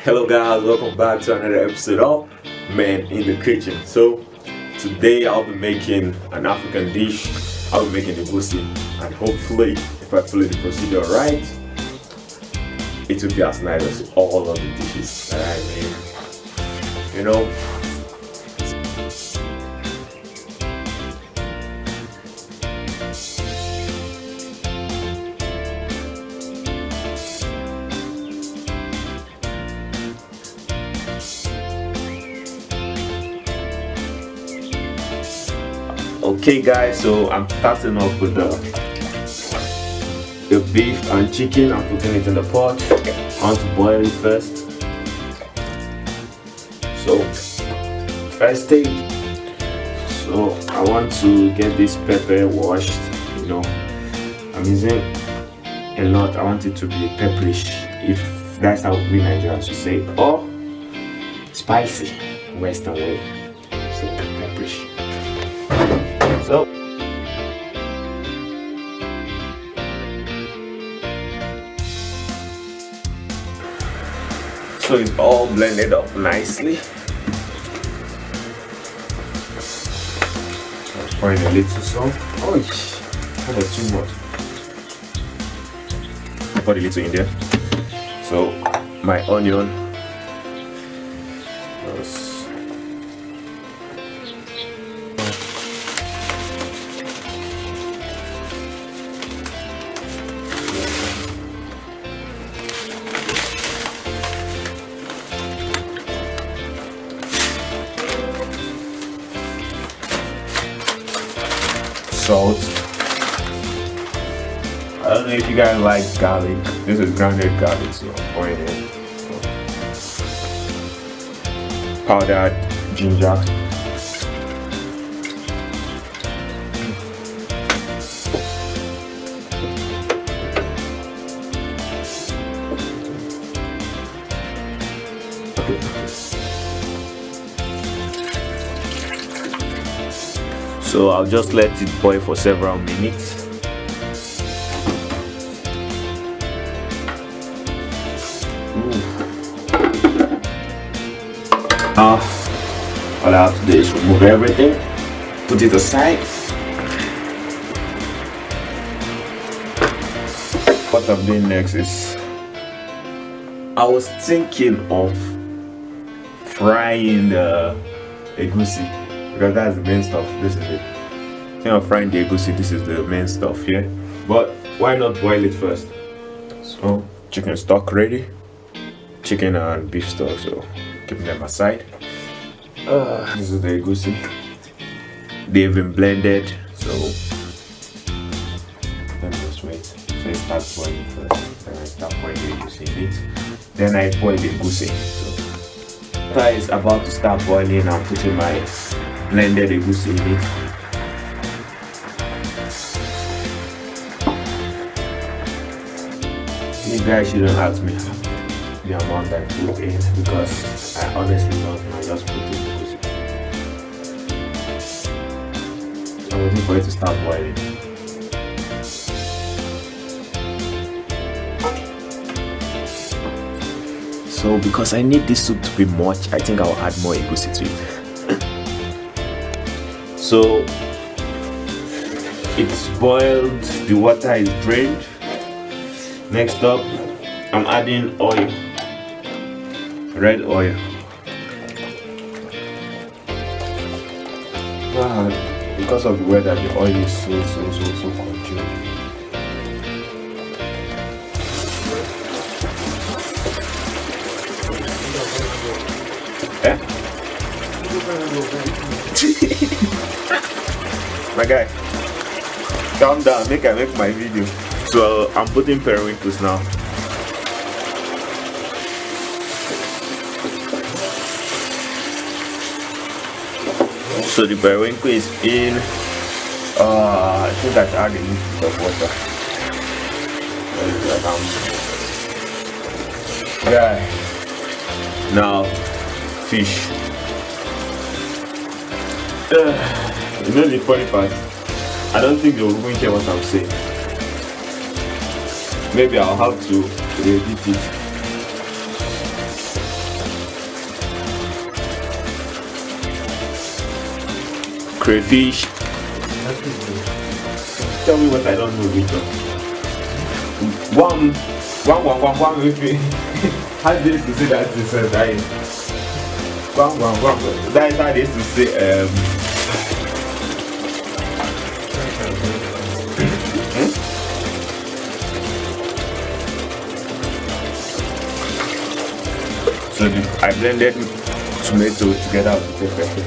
Hello guys, welcome back to another episode of Man in the Kitchen. So today I'll be making an African dish. I'll be making Egusi, and hopefully if I follow the procedure right, it will be as nice as all of the dishes that I made. You know, okay guys, so I'm starting off with the beef and chicken. I'm putting it in the pot. I want to boil it first. So first stage, so I want to get this pepper washed. You know, I'm using a lot. I want it to be pepperish, if that's how we Nigerians should say, or spicy Western way. So pepperish. So it's all blended up nicely. I'm pouring a little some. Oh, that was too much. I put a little in there. So my onion. Salt. I don't know if you guys like garlic. This is grounded garlic, so I'm pouring it. Powdered ginger. So I'll just let it boil for several minutes. Now, all I have to do is remove everything, put it aside. What I'm doing next is, I was thinking of frying the egusi, because that's the main stuff. This is it. Thinking of frying the egusi. This is the main stuff here. But why not boil it first? So chicken stock ready. Chicken and beef stock. So keeping them aside. This is the egusi. They've been blended. So let me just wait. So it starts boiling first. Then I start boiling the egusi in it. Then I boil the egusi. So water is about to start boiling. I'm putting my blended egusi in it. You guys shouldn't ask me the amount I put in, because I honestly don't know. I just put it egusi. I'm waiting for it to start boiling. So because I need this soup to be much, I think I'll add more egusi to it. So it's boiled, the water is drained. Next up, I'm adding oil, red oil. Because of the weather, the oil is so congealed. Eh? My guy, calm down, make my video. So I'm putting periwinkles now. So the periwinkle is in. I think I should add a little bit of water. Yeah. Now fish. You know the funny part? I don't think they'll even hear what I'm saying. Maybe I'll have to edit it. crayfish. Tell me what I don't know, Victor. One with me. How they used to say that to say that? One. That is how they used to say So I blended tomato together with the pepper.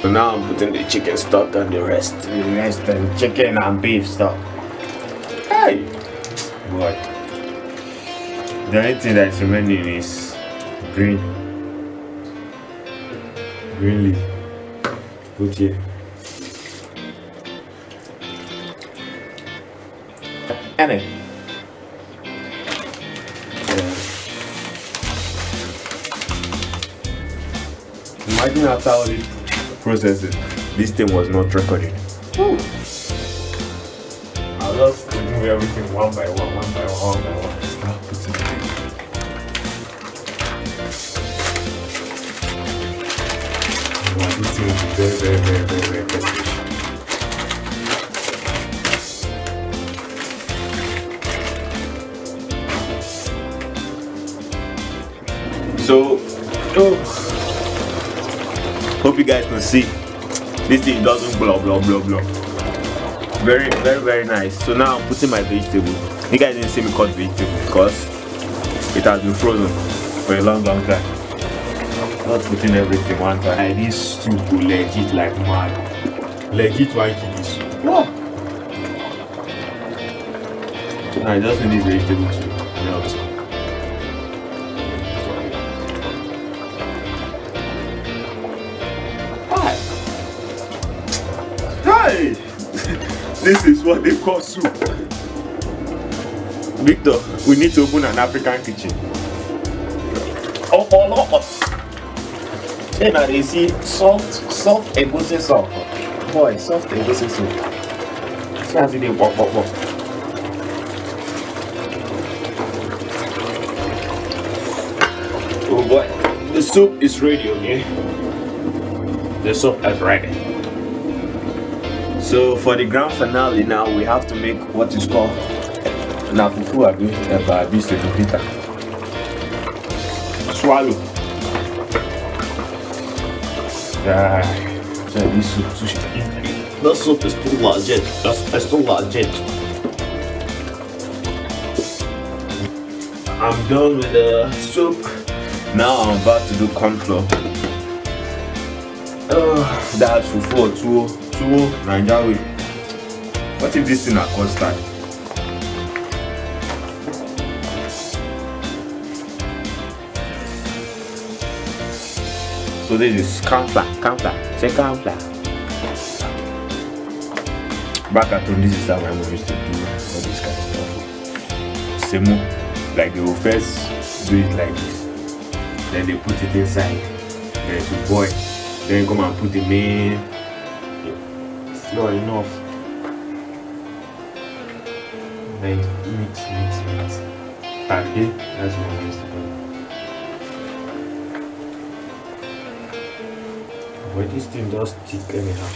So now I'm putting the chicken stock and the rest and chicken and beef stock. Hey, boy. The only thing that's remaining is green leaf. Put here. And it. Imagine after all this processing, this thing was not recorded. Woo. I'll just remove everything one by one. Start putting it in. Wow, this thing will be very tasty. So, hope you guys can see this thing doesn't blah. Very nice. So now I'm putting my vegetable. You guys didn't see me cut vegetable because it has been frozen for a long time. Not putting everything one time. This soup will legit like mad. Legit one this. Whoa. So now I just need this vegetable to melt. Hey! This is what they call soup. Victor, we need to open an African kitchen. Oh. Then they see soft egusi soup. Boy, soft egusi soup. Fancy they pop. Oh boy, the soup is ready, okay? The soup is ready. So for the grand finale now, we have to make what is called nafufu pita. Swallow. So this soup, the soup is too legit. It's too legit. I'm done with the soup. Now I'm about to do corn flour. That's fufu tuwo Nigeria. What if this thing are constant? So this is corn flour. Say corn flour. Back at home, this is how my mom used to do all this kind of stuff. Semo, like they will first do it like this, then they put it inside, then it will boil, then come and put the main flour enough, then mix. Again, that's what I used to do. But this thing does stick anyhow.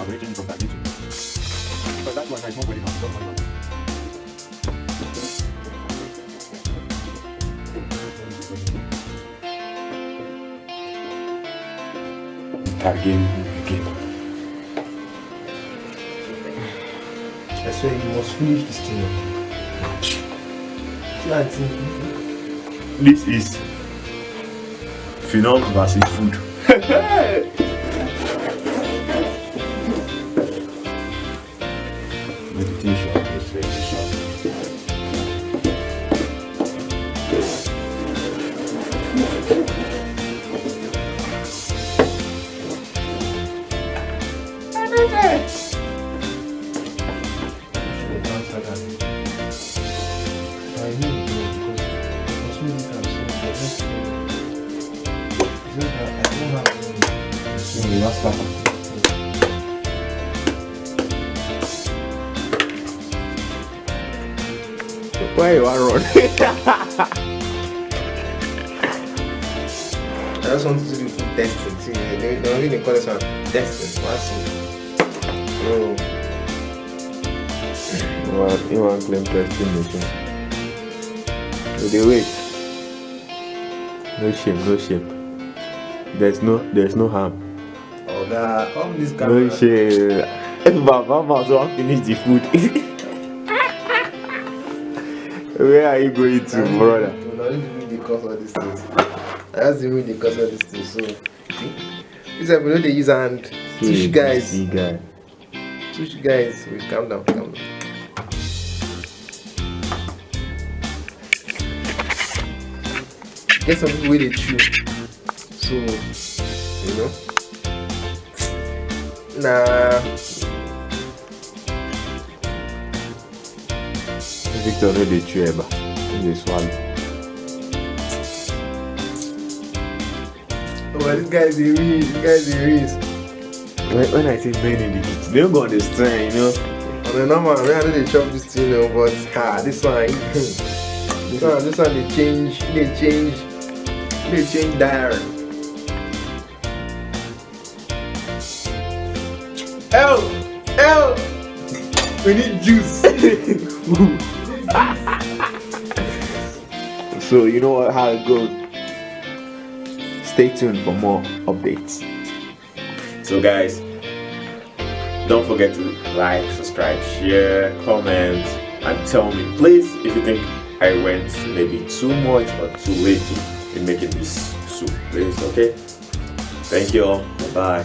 I'm going to change it from that YouTube. But that one is not going to come. Don't worry about it. Again. I swear you must finish this thing. This is finance versus food. Meditation, Why you are run? I just want to do food testing. See, they really call this one testing. So, you want to claim testing machine? They wait. No shame. There's no harm. Oh God, all this camera. No shame. Baba must want finish the food. Where are you going to, brother? No, this is the cause of these things. That's the way they cause of these things. So, this is when they use hand. Tush guys. Tush guys. Wait, calm down. Get some people where they chew. So, you know. Nah. Victor no dey chew eba, he dey swallow. Oh, but this guy is a risk. When I say men in the heat, they don't go understand, you know. On the normal, I know they chop this thing, you know, but this one, they change diary. L, we need juice. So you know how it goes. Stay tuned for more updates. So guys, don't forget to like, subscribe, share, comment, and tell me, please, if you think I went maybe too much or too little in making this soup, please. Okay? Thank you all. Bye.